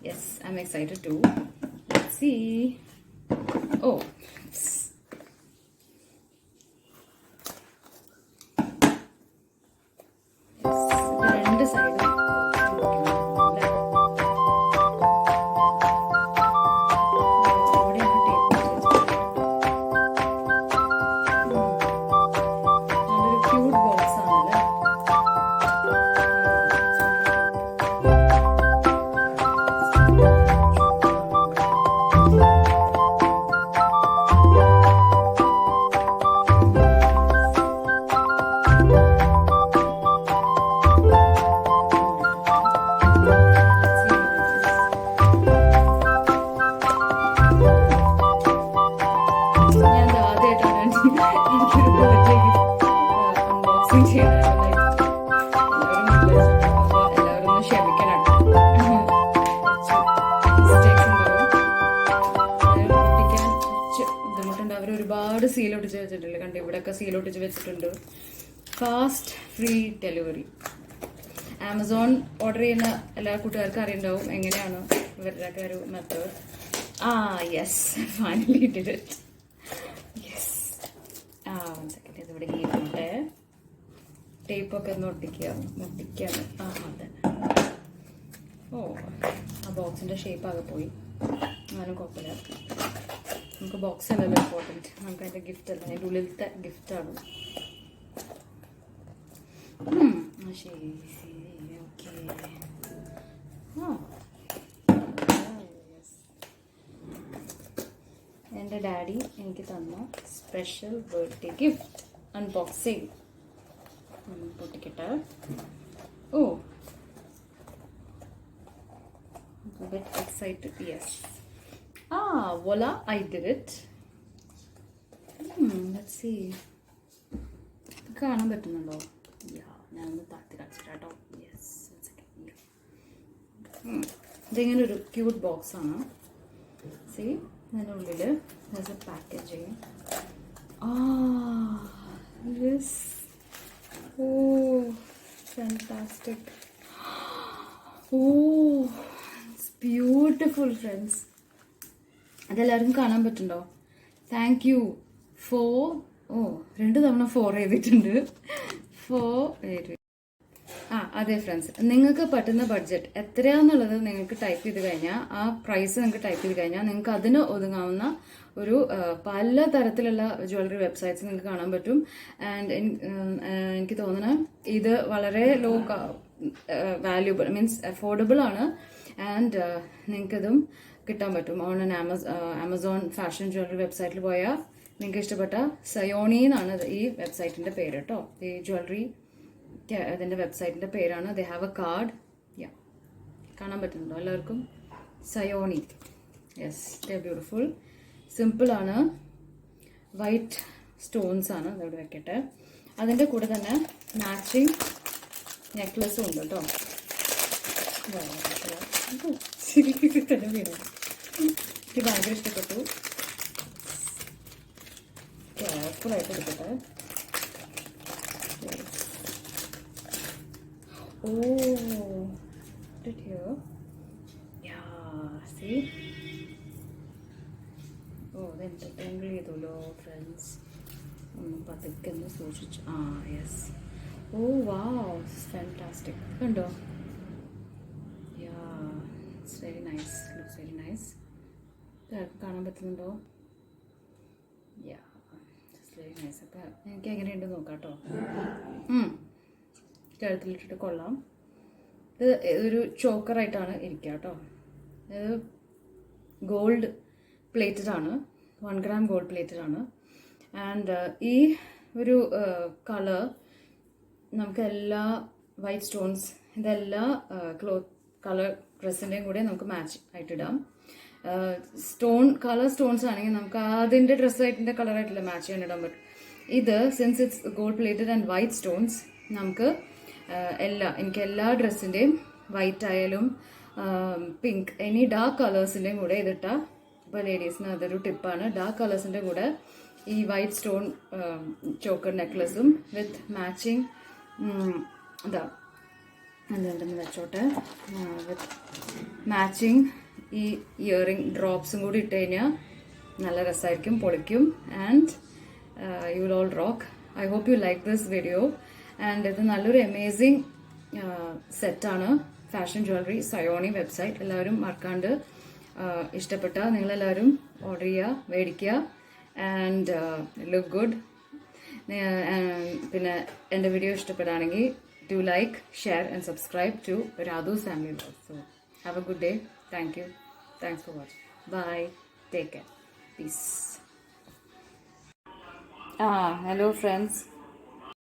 Yes, I'm excited too. Let's see. Oh, yes. ഇത് രണ്ട് സൈഡും എവിടെയാണ് ടേപ്പ് നല്ലൊരു ക്യൂട്ട് ബോക്സ് ആണല്ലേ. ഞാൻ ആദ്യമായിട്ടാണ് എനിക്കൊരു ബർത്ത്ഡേ ഗിഫ്റ്റ് അൺബോക്സിങ് ചെയ്യണത്. എല്ലാവരും ഒന്ന് ക്ഷമിക്കണം. മിസ്റ്റേക്സ് ഉണ്ടാവും. പൊട്ടിക്കാൻ കുറച്ച് ബുദ്ധിമുട്ടുണ്ട്. അവർ ഒരുപാട് സീൽ ഒട്ടിച്ച് വെച്ചിട്ടില്ല. കണ്ട് ഇവിടെയൊക്കെ സീൽ ഒട്ടിച്ച് വെച്ചിട്ടുണ്ട്. Fast free delivery. Amazon order ചെയ്യുന്ന എല്ലാ കൂട്ടുകാർക്കും അറിയുണ്ടാവും എങ്ങനെയാണ് ഇവരുടെയൊക്കെ ഒരു method. Yes, finally did it. Yes. One second, ഇതിവിടെ കീറുന്നുണ്ട്. ടേപ്പൊക്കെ ഒന്ന് ഒട്ടിക്കാണ്. അതെ. ഓ, ആ ബോക്സിൻ്റെ ഷേപ്പ് ആകെ പോയി. അങ്ങനെ കുഴപ്പമില്ല. നമുക്ക് ബോക്സ് അല്ലല്ലോ ഇമ്പോർട്ടൻറ്റ്, നമുക്ക് അതിൻ്റെ ഗിഫ്റ്റ് അല്ല, അതിൻ്റെ ഉള്ളിലത്തെ ഗിഫ്റ്റാണ്. ശരി ശരി, ഓക്കെ. എൻ്റെ ഡാഡി എനിക്ക് തന്ന special birthday gift unboxing. പൊട്ടിക്കട്ടെ. Oh, bit excited. Yes. Voila, I did it. Let's see. കാണാൻ പറ്റുന്നുണ്ടോ? ഞാനൊന്ന് താത്തി കാണിച്ചിട്ടോ. യെസ്, ഇതിങ്ങനെ ഒരു ക്യൂട്ട് ബോക്സ് ആണ്. സി, അതിനുള്ളിൽ packaging. Yes. Oh, fantastic. Oh, it's beautiful friends. അതെല്ലാവരും കാണാൻ പറ്റുന്നുണ്ടോ? Thank you for. 2 തവണ 4 എഴുതിയിട്ടുണ്ട്. അതെ ഫ്രണ്ട്സ്, നിങ്ങൾക്ക് പറ്റുന്ന ബഡ്ജറ്റ് എത്രയാന്നുള്ളത് നിങ്ങൾക്ക് ടൈപ്പ് ചെയ്ത് കഴിഞ്ഞാൽ, ആ പ്രൈസ് നിങ്ങൾക്ക് ടൈപ്പ് ചെയ്ത് കഴിഞ്ഞാൽ നിങ്ങൾക്ക് അതിന് ഒതുങ്ങാവുന്ന ഒരു പല തരത്തിലുള്ള ജ്വല്ലറി വെബ്സൈറ്റ്സ് നിങ്ങൾക്ക് കാണാൻ പറ്റും. ആൻഡ് എനിക്ക് തോന്നുന്നു ഇത് വളരെ ലോ വാല്യൂബിൾ, മീൻസ് അഫോർഡബിൾ ആണ്. ആൻഡ് നിങ്ങൾക്കതും കിട്ടാൻ പറ്റും ഓൺ ആമസോൺ ഫാഷൻ ജ്വല്ലറി വെബ്സൈറ്റിൽ പോയാൽ നിങ്ങൾക്ക് ഇഷ്ടപ്പെട്ട സയോണി എന്നാണ് ഈ വെബ്സൈറ്റിൻ്റെ പേര് കേട്ടോ. ഈ ജ്വല്ലറി അതിൻ്റെ വെബ്സൈറ്റിൻ്റെ പേരാണ്. They have A card. കാണാൻ പറ്റുന്നുണ്ടോ എല്ലാവർക്കും? സയോണി. യെസ്, ദേ ബ്യൂട്ടിഫുൾ. സിമ്പിളാണ്. വൈറ്റ് സ്റ്റോൺസ് ആണ്. അതവിടെ വെക്കട്ടെ. അതിൻ്റെ കൂടെ തന്നെ മാച്ചിങ് നെക്ലസും ഉണ്ട് കേട്ടോ. തന്നെ വീണു. എനിക്ക് ഭയങ്കര ഇഷ്ടപ്പെട്ടു. കെയർഫുള്ളായിട്ട് എടുക്കട്ടെ. Put it here. See? Then the tangle idolo, friends. Pathikkannu soochichu. Yes. Oh wow, it's fantastic. Kando? Yeah, it's very nice. Looks very nice. കാണാൻ പറ്റുന്നുണ്ടോ? It's very nice. അപ്പോൾ എനിക്ക് എങ്ങനെയുണ്ട് നോക്കാം കേട്ടോ. കഴുത്തിലിട്ടിട്ട് കൊള്ളാം. ഇത് ഒരു ചോക്കറായിട്ടാണ് ഇരിക്കുക കേട്ടോ. ഇത് ഗോൾഡ് പ്ലേറ്റഡ് ആണ്. 1 gram ഗോൾഡ് പ്ലേറ്റഡ് ആണ്. ആൻഡ് ഈ ഒരു കളർ നമുക്ക് എല്ലാ വൈറ്റ് സ്റ്റോൺസ്, ഇതെല്ലാ കളർ ഡ്രസ്സിൻ്റെയും കൂടെ നമുക്ക് മാച്ച് ആയിട്ടിടാം. കളർ സ്റ്റോൺസ് ആണെങ്കിൽ നമുക്ക് അതിൻ്റെ ഡ്രസ്സായിട്ടിൻ്റെ കളറായിട്ടില്ല മാച്ച് ചെയ്യാൻ ഇടാൻ പറ്റും. ഇത് since it's gold plated and white stones, നമുക്ക് എനിക്ക് എല്ലാ ഡ്രസ്സിൻ്റെയും വൈറ്റ് ആയാലും പിങ്ക്, എനി ഡാർക്ക് കളേഴ്സിൻ്റെയും കൂടെ ഇതിട്ടാൽ, ഇപ്പോൾ ലേഡീസിന് അതൊരു ടിപ്പാണ്, ഡാർക്ക് കളേഴ്സിൻ്റെ കൂടെ ഈ വൈറ്റ് സ്റ്റോൺ ചോക്കർ നെക്ലസും വിത്ത് മാച്ചിങ് എന്തുണ്ടെന്ന് വെച്ചോട്ടെ. മാച്ചിങ് ഈ ഇയറിംഗ് ഡ്രോപ്സും കൂടി ഇട്ട് കഴിഞ്ഞാൽ നല്ല രസമായിരിക്കും, പൊളിക്കും. And you will all rock. I hope you like this video. And ഇത് നല്ലൊരു അമേസിങ് സെറ്റാണ്. Fashion jewellery Sayoni website. എല്ലാവരും മറക്കാണ്ട് ഇഷ്ടപ്പെട്ട നിങ്ങളെല്ലാവരും ഓർഡർ ചെയ്യുക, മേടിക്കുക. And look good. പിന്നെ എൻ്റെ വീഡിയോ ഇഷ്ടപ്പെടുകയാണെങ്കിൽ do like, share and subscribe to Radhuz family vlog. So have a good day. Thank you. Thanks for watching. Bye. Take care. Peace. Hello friends.